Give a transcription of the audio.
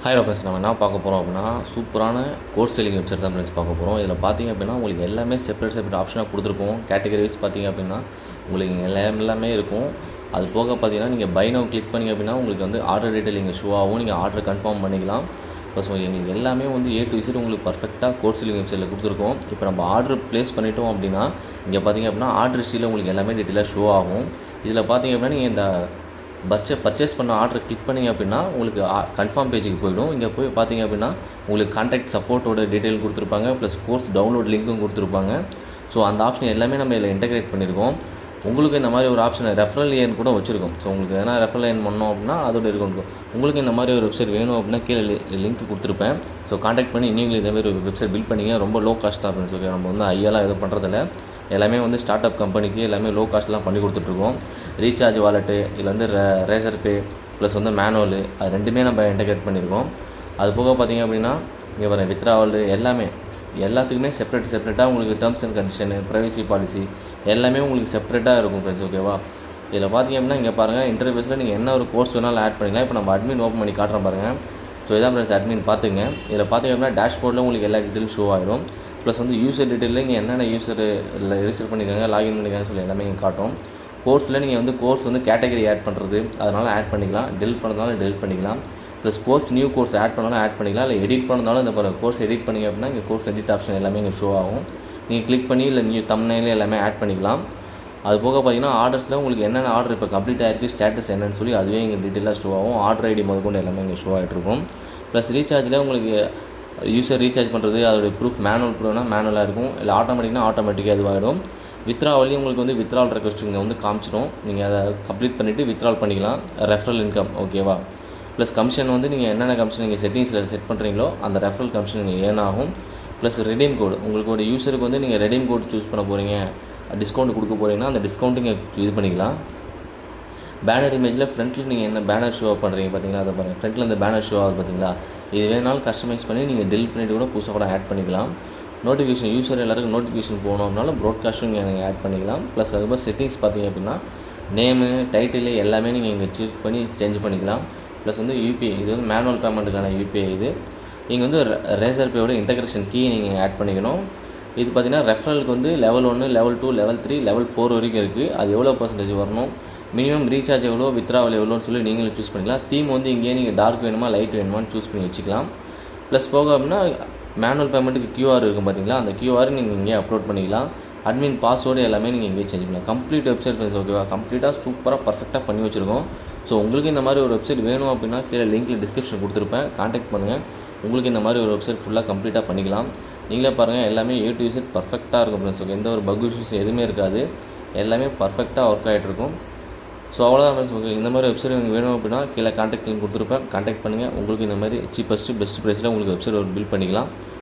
Hi friends, நம்ம என்ன பார்க்க போகிறோம் அப்படின்னா சூப்பரான கோர்ஸ் செல்லிங் வெப்சைட் தான் ஃப்ரெண்ட்ஸ் பார்க்க போகிறோம். இதில் பார்த்தீங்க அப்படின்னா உங்களுக்கு எல்லாமே செப்பரேட் ஆப்ஷனாக கொடுத்துருப்போம். கேட்டகரி வைஸ் பார்த்தீங்க அப்படின்னா உங்களுக்கு எல்லாமே இருக்கும். அது போக பார்த்தீங்கன்னா நீங்கள் பை நவ் கிளிக் பண்ணிங்க அப்படின்னா உங்களுக்கு வந்து ஆர்டர் டீட்டெயில் இங்கே ஷோ ஆகும். நீங்கள் ஆர்டர் கன்ஃபார்ம் பண்ணிக்கலாம். ப்ளஸ் எங்களுக்கு எல்லாமே வந்து A to Z உங்களுக்கு பர்ஃபெக்டாக கோர்ஸ் செல்லிங் வெப்சைட்டில் கொடுத்துருக்கோம். இப்போ நம்ம ஆர்டர் ப்ளேஸ் பண்ணிட்டோம் அப்படின்னா இங்கே பார்த்தீங்க அப்படின்னா ஆர்டர் ஹிஸ்ட்ரியில் உங்களுக்கு எல்லாமே டீட்டெயிலாக ஷோ ஆகும். இதில் பார்த்தீங்க அப்படின்னா நீங்கள் இந்த பர்ச்சேஸ் பண்ண ஆர்டர் கிளிக் பண்ணிங்க அப்படின்னா உங்களுக்கு கன்ஃபார்ம் பேஜுக்கு போய்டும். இங்கே போய் பார்த்தீங்க அப்படின்னா உங்களுக்கு கான்டாக்ட் சப்போர்ட்டோட டீட்டெயில் கொடுத்துருப்பாங்க. ப்ளஸ் கோர்ஸ் டவுன்லோட் லிங்க்கும் கொடுத்துருப்பாங்க. ஸோ அந்த ஆப்ஷன் எல்லாமே நம்ம இதில் இன்டெகிரேட் பண்ணியிருக்கோம். உங்களுக்கு இந்த மாதிரி ஒரு ஆப்ஷனை ரெஃபரல் ஏன் கூட வச்சுருக்கோம். ஸோ உங்களுக்கு எதனா ரெஃபரல் ஏன் பண்ணோம் அப்படின்னா அதோட இருக்கும். உங்களுக்கு இந்த மாதிரி ஒரு வெப்சைட் வேணும் அப்படின்னா கீழே லிங்க் கொடுத்துருப்பேன். ஸோ கான்டாக்ட் பண்ணி நீங்களும் இதே மாதிரி ஒரு வெப்சைட் பில்ட் பண்ணிங்க. ரொம்ப லோ காஸ்ட்டாக இருந்துச்சு. ஓகே, நம்ம வந்து ஐயெல்லாம் எதுவும் பண்ணுறதில்ல. எல்லாமே வந்து ஸ்டார்ட் அப் கம்பெனிக்கு எல்லாமே லோ காஸ்ட்லாம் பண்ணி கொடுத்துட்ருக்கோம். ரீசார்ஜ் வாலெட்டு, இதில் வந்து ரேசர் பே ப்ளஸ் வந்து மேனுவலு, அது ரெண்டுமே நம்ம இன்டெகிரேட் பண்ணியிருக்கோம். அது போக பார்த்திங்க அப்படின்னா இங்கே வர வித்ராவல் எல்லாத்துக்குமே செப்பரேட்டாக உங்களுக்கு terms and condition, privacy policy எல்லாமே உங்களுக்கு செப்பரேட்டாக இருக்கும் ஃப்ரெண்ட்ஸ். ஓகேவா? இதில் பார்த்திங்க அப்படின்னா இங்கே பாருங்கள், இன்டர்ஃபேஸில் நீங்கள் என்ன ஒரு கோர்ஸ் வேணாலும் ஆட் பண்ணிக்கலாம். இப்போ நம்ம அட்மின் ஓப்பன் பண்ணி காட்டுறோம் பாருங்கள். ஸோ இதான் ஃப்ரெண்ட்ஸ் அட்மின் பார்த்துங்க. இதில் பார்த்திங்க அப்படின்னா டேஷ்போர்டில் உங்களுக்கு எல்லா டீட்டெயிலும் ஷோ ஆகிடும். ப்ளஸ் வந்து யூசர் டீட்டெயிலில் நீங்கள் என்னென்ன யூசர் இல்லை ரெஜிஸ்டர் பண்ணியிருக்காங்க, லாகின் பண்ணியிருக்காங்கன்னு சொல்லி எல்லாமே இங்கே காட்டும். கோர்ஸில் நீங்கள் வந்து கோர்ஸ் வந்து கேட்டகரி ஆட் பண்ணுறது அதனால் ஆட் பண்ணிக்கலாம். டெலிட் பண்ணுறதுனால டெலிட் பண்ணிக்கலாம். ப்ளஸ் நியூ கோர்ஸ் ஆட் பண்ணாலும் ஆட் பண்ணிக்கலாம். இல்லை எடிட் பண்ணதாலும் இந்த கோர்ஸ் எடிட் பண்ணிங்க அப்படின்னா இங்கே கோர்ஸ் எடிட் ஆப்ஷன் எல்லாமே இங்கே ஷோ ஆகும். நீங்கள் கிளிக் பண்ணி இல்லை நியூ தம்ப்நெயில் எல்லாமே ஆட் பண்ணிக்கலாம். அது போக பார்த்தீங்கன்னா ஆர்டர்ஸில் உங்களுக்கு என்னென்ன ஆர்டர் இப்போ கம்ப்ளீட் ஆகிருக்கு, ஸ்டேட்டஸ் என்னன்னு சொல்லி அதுவே இங்கே டீட்டெயிலாக ஷோ ஆகும். ஆர்டர் ஐடி முதற்கொண்டு எல்லாமே இங்கே ஷோ ஆகிட்ருக்கும். ப்ளஸ் ரீசார்ஜில் உங்களுக்கு யூசர் ரீசார்ஜ் பண்ணுறது அதோடய ப்ரூஃப் மேனுவல் ப்ரூஃப்னா மேனுவலாக இருக்கும். இல்லை ஆட்டோமேட்டிக்காக இதுவாகிடும். வித்ராவலி உங்களுக்கு வந்து வித்ராவல் ரெக்வஸ்ட் இங்கே வந்து காமிச்சிடும். நீங்கள் அதை கம்ப்ளீட் பண்ணிவிட்டு வித்ராவல் பண்ணிக்கலாம். ரெஃபரல் இன்கம் ஓகேவா? ப்ளஸ் கமிஷன் வந்து நீங்கள் என்னென்ன கமிஷன் நீங்கள் செட்டிங்ஸில் செட் பண்ணுறீங்களோ அந்த ரெஃபரல் கமிஷன் நீங்கள் ஏன் ஆகும். ப்ளஸ் ரெடீம் கோடு, உங்களுக்கு ஒரு யூஸருக்கு வந்து நீங்கள் ரெடீம் கோடு சூஸ் பண்ண போகிறீங்க, டிஸ்கவுண்ட் கொடுக்க போகிறீங்கன்னா அந்த டிஸ்கவுண்ட்டு நீங்கள் இது பண்ணிக்கலாம். பேனர் இமேஜில் ஃப்ரண்ட்டில் நீங்கள் என்ன பேனர் ஷோ பண்ணுறீங்க பார்த்தீங்களா, அதை பாருங்கள். ஃப்ரண்ட்டில் இந்த பேனர் ஷோ ஆகுது பார்த்தீங்களா, இது வேணாலும் கஸ்டமைஸ் பண்ணி நீங்கள் டெலிட் பண்ணிவிட்டு கூட புதுசாக கூட ஆட் பண்ணிக்கலாம். நோட்டிஃபிகேஷன் யூஸர் எல்லாருக்கும் நோட்டிஃபிகேஷன் போகணும் அப்படின்னாலும் ப்ராட்காஸ்ட்டும் நீங்கள் ஆட் பண்ணிக்கலாம். ப்ளஸ் அதுக்கப்புறம் செட்டிங்ஸ் பார்த்தீங்க அப்படின்னா நேமு, டைட்டில் எல்லாமே நீங்கள் இங்கே சூஸ் பண்ணி சேஞ்ச் பண்ணிக்கலாம். ப்ளஸ் வந்து யூபிஐ, இது வந்து மேனுவல் பேமெண்ட்டுக்கான யூபிஐ. நீங்கள் வந்து ரேசர் பேயோட இன்டெகிரேஷன் கீ நீங்கள் ஆட் பண்ணிக்கணும். இது பார்த்தீங்கன்னா ரெஃபரலுக்கு வந்து லெவல் 1, லெவல் 2, லெவல் 3, லெவல் 4 வரைக்கும் இருக்குது. அது எவ்வளோ பர்சன்டேஜ் வரணும், மினிமம் ரீசார்ஜ் எவ்வளோ, வித்ராவல் எவ்வளோன்னு சொல்லி நீங்களும் சூஸ் பண்ணிக்கலாம். தீம் வந்து இங்கேயே நீங்கள் டார்க் வேணுமா லைட் வேணுமான்னு சூஸ் பண்ணி வச்சுக்கலாம். ப்ளஸ் போக அப்படின்னா மேனுவல் பேமெண்ட்டுக்கு QR இருக்கும் பார்த்தீங்களா, அந்த QR நீங்கள் இங்கே அப்லோட் பண்ணிக்கலாம். அட்மின் பாஸ்வேர்டு எல்லாமே நீங்கள் இங்கே சேஞ்ச் பண்ணலாம். Complete website friends. ஓகேவா? கம்ப்ளீட்டாக சூப்பராக பர்ஃபெக்டாக பண்ணி வச்சுருக்கோம். ஸோ உங்களுக்கு இந்த மாதிரி ஒரு வெப்சைட் வேணும் அப்படின்னா கீழே லிங்க்கில் டிஸ்கிரிப்ஷன் கொடுத்துருப்பேன், கான்டாக்ட் பண்ணுங்கள். உங்களுக்கு இந்த மாதிரி ஒரு வெப்சைட் ஃபுல்லாக கம்ப்ளீட்டாக பண்ணிக்கலாம். நீங்களே பாருங்கள், எல்லாமே A to Z பர்ஃபெக்டாக இருக்கும் ஃப்ரெண்ட்ஸ். ஓகே, எந்த ஒரு பக் இஷ்யூஸ் எதுவுமே இருக்காது. எல்லாமே பர்ஃபெக்டாக ஒர்க் ஆகிட்ருக்கும். ஸோ அவ்வளோதான் ஃப்ரெண்ட்ஸ். ஓகே, இந்த மாதிரி வெப்சைட் உங்களுக்கு வேணும் அப்படின்னா கீழே கான்டாக்ட் லிங்க் கொடுத்துருப்பேன், கான்டாக்ட் பண்ணுங்கள். உங்களுக்கு இந்த மாதிரி சீப்பஸ்ட்டு பெஸ்ட் ப்ரைஸில் உங்களுக்கு வெப்சைட் ஒரு பில்ட் பண்ணிக்கலாம்.